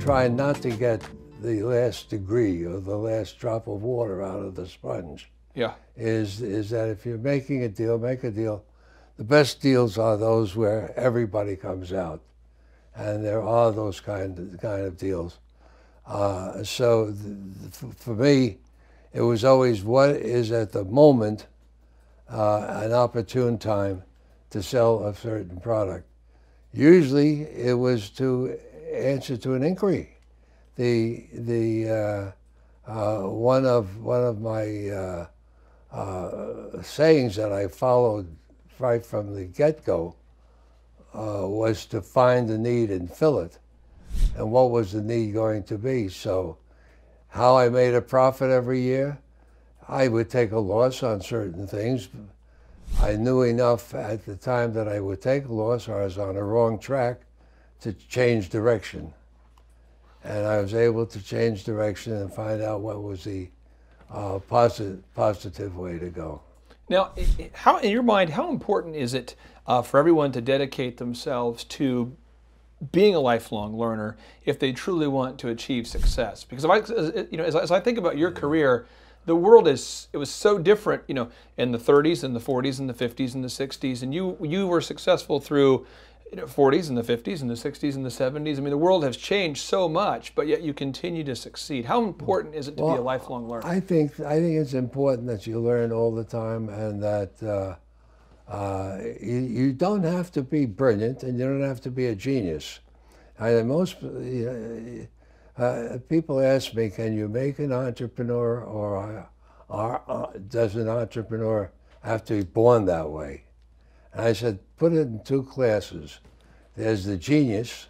try not to get the last degree or the last drop of water out of the sponge. Yeah. Is that if you're making a deal, make a deal. The best deals are those where everybody comes out, and there are those kind of deals. So for me, it was always what is at the moment an opportune time to sell a certain product. Usually, it was to answer to an inquiry. One of my sayings that I followed right from the get-go was to find the need and fill it. And what was the need going to be? So how I made a profit every year, I would take a loss on certain things. I knew enough at the time that I would take a loss, or I was on a wrong track, to change direction. And I was able to change direction and find out what was the positive way to go. Now, how, in your mind, how important is it for everyone to dedicate themselves to being a lifelong learner if they truly want to achieve success? Because as I think about your career, the world it was so different, in the 30s and the 40s and the 50s and the 60s, and you were successful through 40s and the 50s and the 60s and the 70s. I mean, the world has changed so much, but yet you continue to succeed. How important is it to be a lifelong learner? I think it's important that you learn all the time, and that you don't have to be brilliant, and you don't have to be a genius. Most people ask me, can you make an entrepreneur, or does an entrepreneur have to be born that way? And I said, put it in two classes. There's the genius,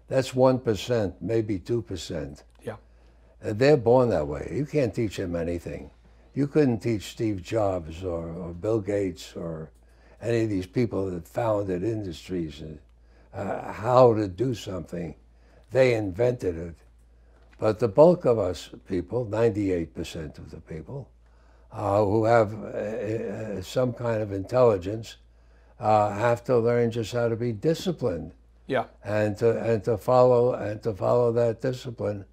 that's 1%, maybe 2%. Yeah. They're born that way. You can't teach them anything. You couldn't teach Steve Jobs or Bill Gates or any of these people that founded industries how to do something. They invented it. But the bulk of us people, 98% of the people, who have some kind of intelligence, have to learn just how to be disciplined. Yeah. And to follow that discipline,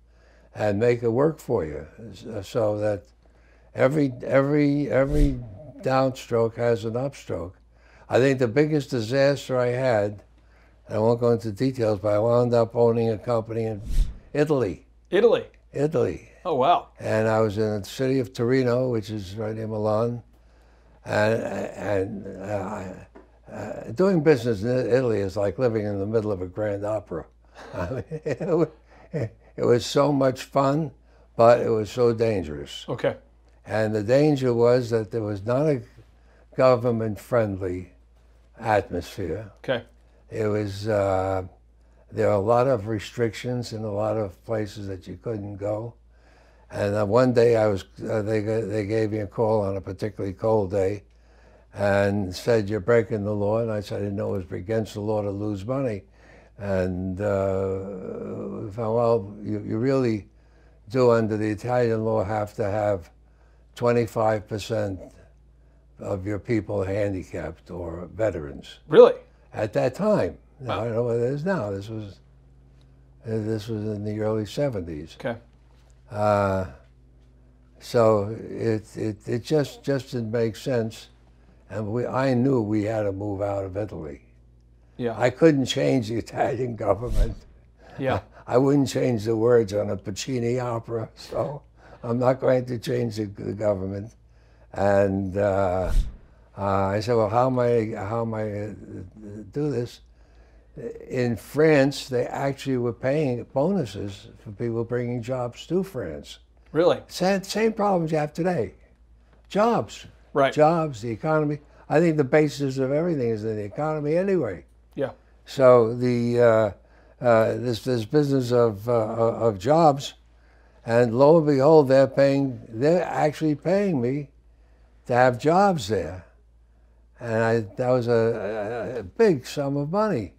and make it work for you, so that every downstroke has an upstroke. I think the biggest disaster I had, and I won't go into details, but I wound up owning a company in Italy. Italy? Italy. Oh, wow. And I was in the city of Torino, which is right near Milan, and doing business in Italy is like living in the middle of a grand opera. I mean, it was so much fun, but it was so dangerous. Okay. And the danger was that there was not a government-friendly atmosphere. Okay. It was, there were a lot of restrictions in a lot of places that you couldn't go. And one day they gave me a call on a particularly cold day and said, you're breaking the law. And I said, I didn't know it was against the law to lose money. And we found, well, you really do, under the Italian law, have to have 25% of your people handicapped or veterans. Really? At that time. Wow. I don't know what it is now. This was in the early 70s. Okay. So it just didn't make sense, and I knew we had to move out of Italy. Yeah. I couldn't change the Italian government. Yeah. I wouldn't change the words on a Puccini opera, so I'm not going to change the government. And I said, well, how am I do this? In France, they actually were paying bonuses for people bringing jobs to France. Really? Same problems you have today. Jobs. Right. Jobs, the economy. I think the basis of everything is in the economy anyway. Yeah. So this business of jobs, and lo and behold, they're actually paying me to have jobs there. And that was a big sum of money.